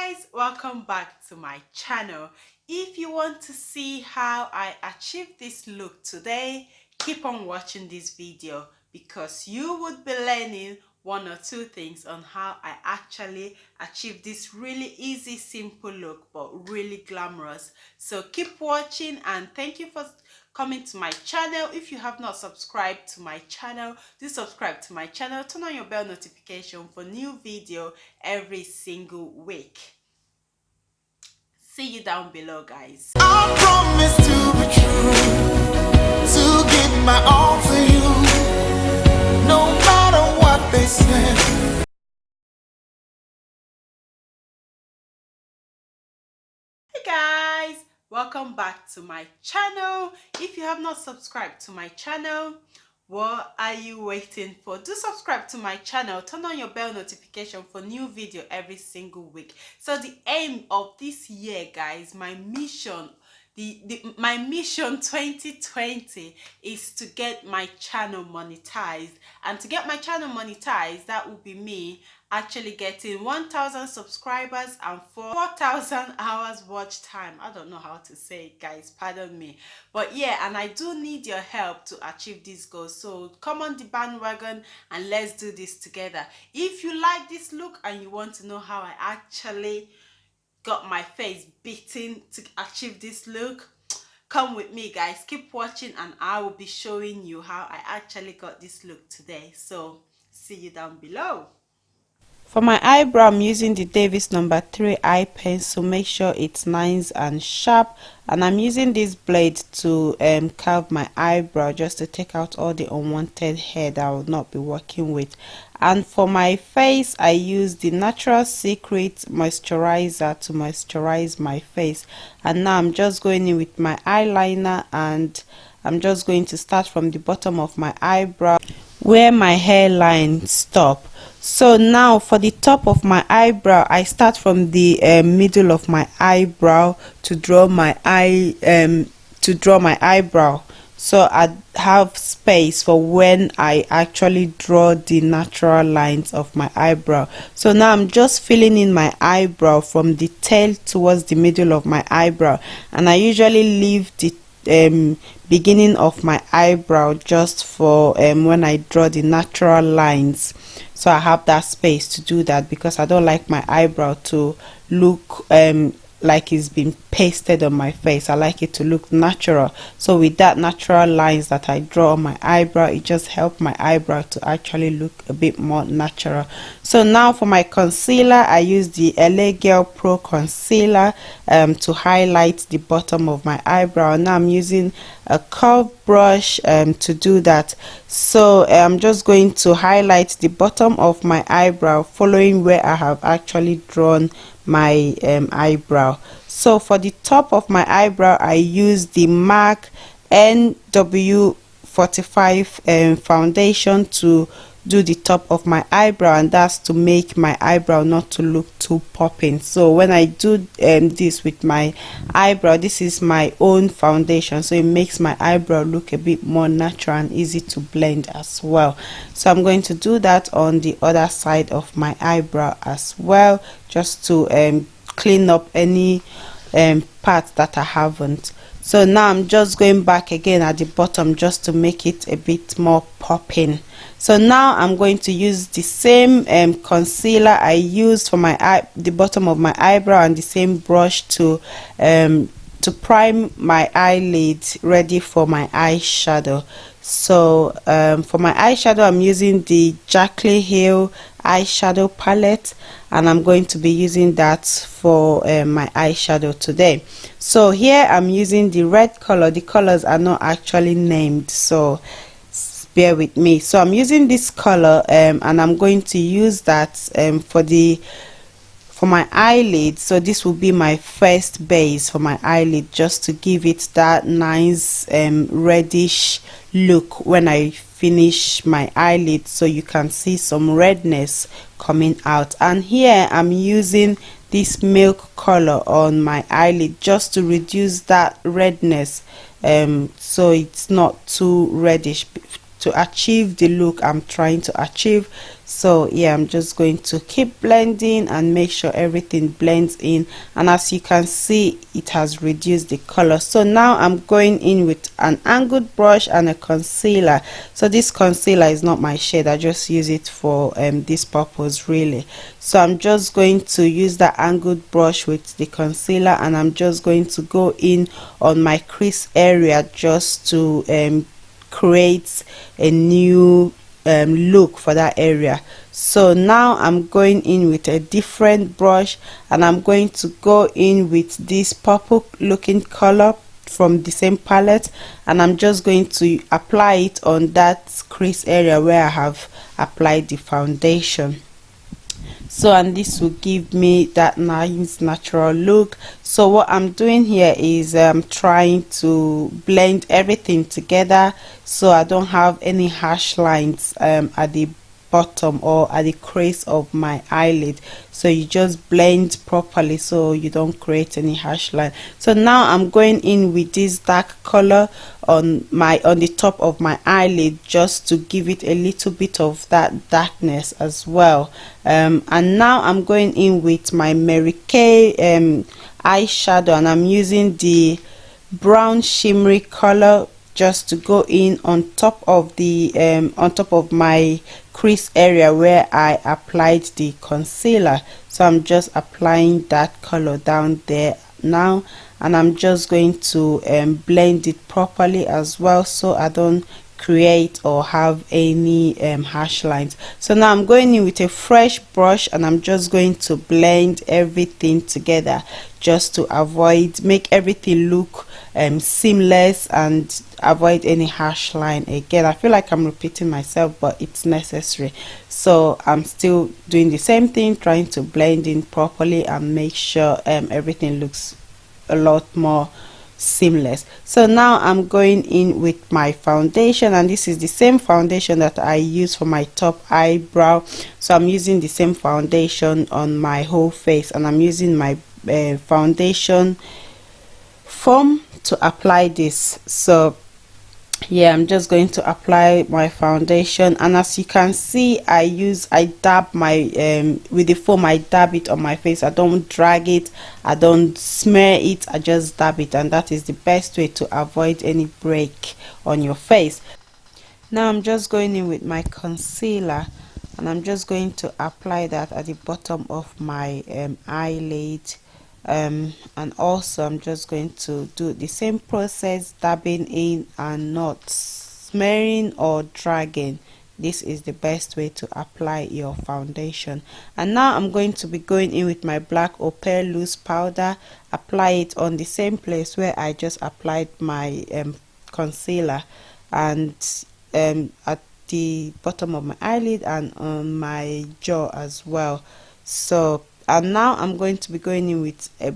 Guys, welcome back to my channel. If you want to see how I achieved this look today, keep on watching this video because you would be learning one or two things on how I actually achieved this really easy, simple look but really glamorous. So keep watching and thank you for coming to my channel. If you have not subscribed to my channel, do subscribe to my channel. Turn on your bell notification for new video every single week. See you down below, guys. I promise to be true, to give my all to you, no matter what they say. Hey guys, welcome back to my channel. If you have not subscribed to my channel, what are you waiting for? Do subscribe to my channel. Turn on your bell notification for new video every single week. So the aim of this year, guys, my mission, my mission 2020 is to get my channel monetized. And to get my channel monetized, that will be me actually getting 1,000 subscribers and 4,000 hours watch time. I don't know how to say it, guys, pardon me, but yeah, and I do need your help to achieve this goal. So come on the bandwagon and let's do this together. If you like this look and you want to know how I actually got my face beaten to achieve this look, come with me, guys. Keep watching and I will be showing you how I actually got this look today. So see you down below. For my eyebrow, I'm using the Davis number 3 eye pencil. Make sure it's nice and sharp, and I'm using this blade to curve my eyebrow just to take out all the unwanted hair that I will not be working with. And for my face, I use the Natural Secret moisturizer to moisturize my face. And now I'm just going in with my eyeliner, and I'm just going to start from the bottom of my eyebrow where my hairline stop. So now for the top of my eyebrow, I start from the middle of my eyebrow to draw my eyebrow, so I have space for when I actually draw the natural lines of my eyebrow. So now I'm just filling in my eyebrow from the tail towards the middle of my eyebrow, and I usually leave the beginning of my eyebrow just for when I draw the natural lines. So I have that space to do that because I don't like my eyebrow to look like it's been pasted on my face. I like it to look natural. So with that natural lines that I draw on my eyebrow, it just helps my eyebrow to actually look a bit more natural. So now for my concealer, I use the LA Girl Pro concealer to highlight the bottom of my eyebrow. Now I'm using a curved brush to do that. So I'm just going to highlight the bottom of my eyebrow following where I have actually drawn my eyebrow. So for the top of my eyebrow, I use the MAC NW45 foundation to do the top of my eyebrow, and that's to make my eyebrow not to look too popping. So when I do this with my eyebrow, this is my own foundation, so it makes my eyebrow look a bit more natural and easy to blend as well. So I'm going to do that on the other side of my eyebrow as well, just to clean up any parts that I haven't. So now I'm just going back again at the bottom just to make it a bit more popping. So now I'm going to use the same concealer I used for my the bottom of my eyebrow, and the same brush to prime my eyelid ready for my eyeshadow. So for my eyeshadow, I'm using the Jaclyn Hill eyeshadow palette, and I'm going to be using that for my eyeshadow today. So here I'm using the red color. The colors are not actually named, so bear with me. So I'm using this color and I'm going to use that for my eyelid. So this will be my first base for my eyelid, just to give it that nice reddish look when I finish my eyelid, so you can see some redness coming out. And here I'm using this milk color on my eyelid just to reduce that redness, so it's not too reddish, to achieve the look I'm trying to achieve. So yeah, I'm just going to keep blending and make sure everything blends in, and as you can see, it has reduced the color. So now I'm going in with an angled brush and a concealer. So this concealer is not my shade, I just use it for this purpose really. So I'm just going to use that angled brush with the concealer, and I'm just going to go in on my crease area just to create a new look for that area. So now I'm going in with a different brush, and I'm going to go in with this purple looking color from the same palette, and I'm just going to apply it on that crease area where I have applied the foundation. So, and this will give me that nice natural look. So what I'm doing here is trying to blend everything together so I don't have any harsh lines at the bottom or at the crease of my eyelid. So you just blend properly so you don't create any harsh line. So now I'm going in with this dark color on the top of my eyelid just to give it a little bit of that darkness as well. And now I'm going in with my Mary Kay eyeshadow, and I'm using the brown shimmery color just to go in on top of the my crease area where I applied the concealer. So I'm just applying that color down there now, and I'm just going to blend it properly as well so I don't create or have any harsh lines. So now I'm going in with a fresh brush, and I'm just going to blend everything together just to make everything look seamless and avoid any harsh line. Again, I feel like I'm repeating myself, but it's necessary. So I'm still doing the same thing, trying to blend in properly and make sure everything looks a lot more seamless. So now I'm going in with my foundation, and this is the same foundation that I use for my top eyebrow. So I'm using the same foundation on my whole face, and I'm using my foundation foam to apply this. So yeah, I'm just going to apply my foundation, and as you can see, I dab my with the foam, I dab it on my face. I don't drag it, I don't smear it, I just dab it, and that is the best way to avoid any break on your face. Now I'm just going in with my concealer, and I'm just going to apply that at the bottom of my eyelid. And also I'm just going to do the same process, dabbing in and not smearing or dragging. This is the best way to apply your foundation. And now I'm going to be going in with my black opal loose powder, apply it on the same place where I just applied my concealer, and at the bottom of my eyelid and on my jaw as well. So, and now I'm going to be going in with a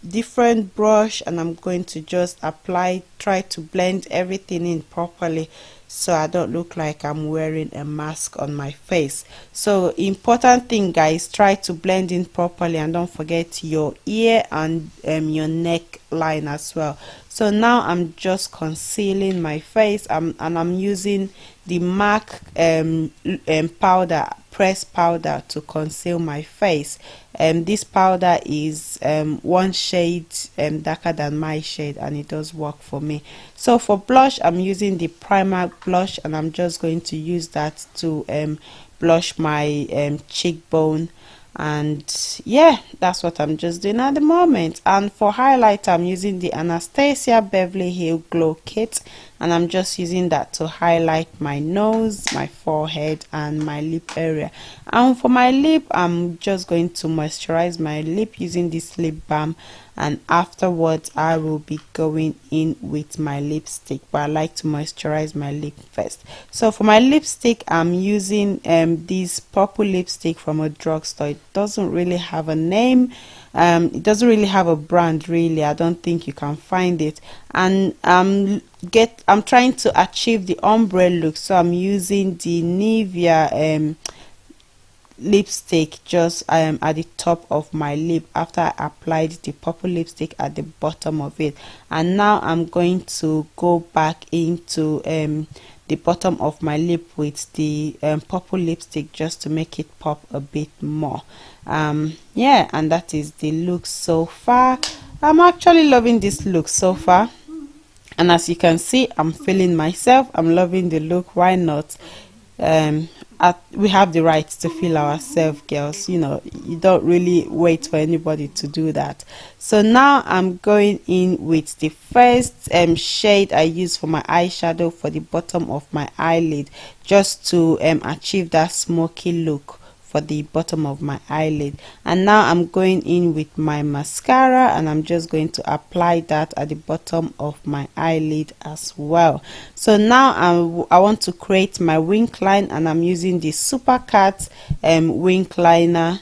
different brush, and I'm going to just try to blend everything in properly so I don't look like I'm wearing a mask on my face. So important thing, guys, try to blend in properly, and don't forget your ear and your neck line as well. So now I'm just concealing my face, and I'm using the MAC powder, press powder, to conceal my face. This powder is one shade darker than my shade, and it does work for me. So for blush, I'm using the Primark blush, and I'm just going to use that to blush my cheekbone. And yeah, that's what I'm just doing at the moment. And for highlight, I'm using the Anastasia Beverly Hills Glow Kit, and I'm just using that to highlight my nose, my forehead, and my lip area. And for my lip, I'm just going to moisturize my lip using this lip balm, and afterwards I will be going in with my lipstick, but I like to moisturize my lip first. So for my lipstick, I'm using this purple lipstick from a drugstore. It doesn't really have a name, it doesn't really have a brand really. I don't think you can find it. And I'm trying to achieve the ombre look, so I'm using the Nivea lipstick just at the top of my lip after I applied the purple lipstick at the bottom of it. And now I'm going to go back into the bottom of my lip with the purple lipstick just to make it pop a bit more. Yeah, and that is the look so far. I'm actually loving this look so far, and as you can see, I'm feeling myself. I'm loving the look. Why not? We have the right to feel ourselves, girls. You know, you don't really wait for anybody to do that. So now I'm going in with the first shade I use for my eyeshadow for the bottom of my eyelid, just to achieve that smoky look for the bottom of my eyelid. And now I'm going in with my mascara, and I'm just going to apply that at the bottom of my eyelid as well. So now I want to create my wink line, and I'm using the Supercat wink liner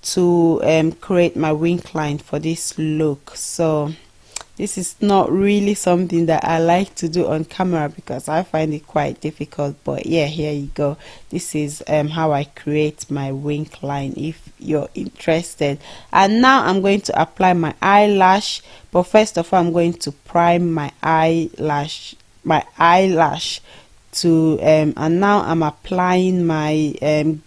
to create my wink line for this look. So this is not really something that I like to do on camera because I find it quite difficult, but yeah, here you go. This is how I create my wink line if you're interested. And now I'm going to apply my eyelash, but first of all I'm going to prime my eyelash to and now I'm applying my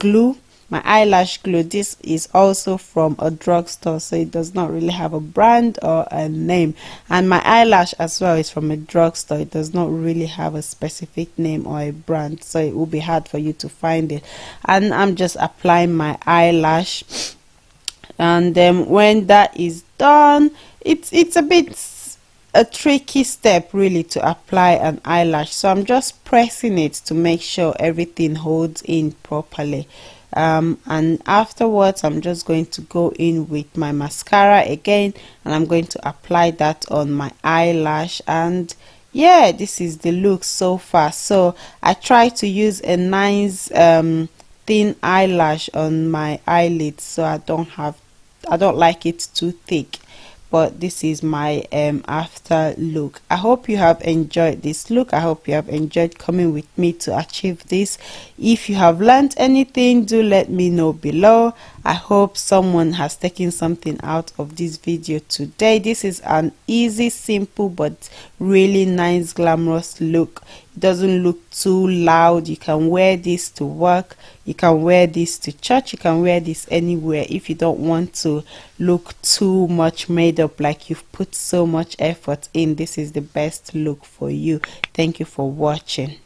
glue, my eyelash glue. This is also from a drugstore, so it does not really have a brand or a name. And my eyelash as well is from a drugstore. It does not really have a specific name or a brand, so it will be hard for you to find it. And I'm just applying my eyelash, and then when that is done, it's a bit a tricky step really to apply an eyelash, so I'm just pressing it to make sure everything holds in properly. And afterwards I'm just going to go in with my mascara again, and I'm going to apply that on my eyelash. And yeah, this is the look so far. So I try to use a nice thin eyelash on my eyelids, so I don't like it too thick. But this is my after look. I hope you have enjoyed this look. I hope you have enjoyed coming with me to achieve this. If you have learned anything, do let me know below. I hope someone has taken something out of this video today. This is an easy, simple but really nice glamorous look. It doesn't look too loud. You can wear this to work, you can wear this to church, you can wear this anywhere if you don't want to look too much made up, like you've put so much effort in. This is the best look for you. Thank you for watching.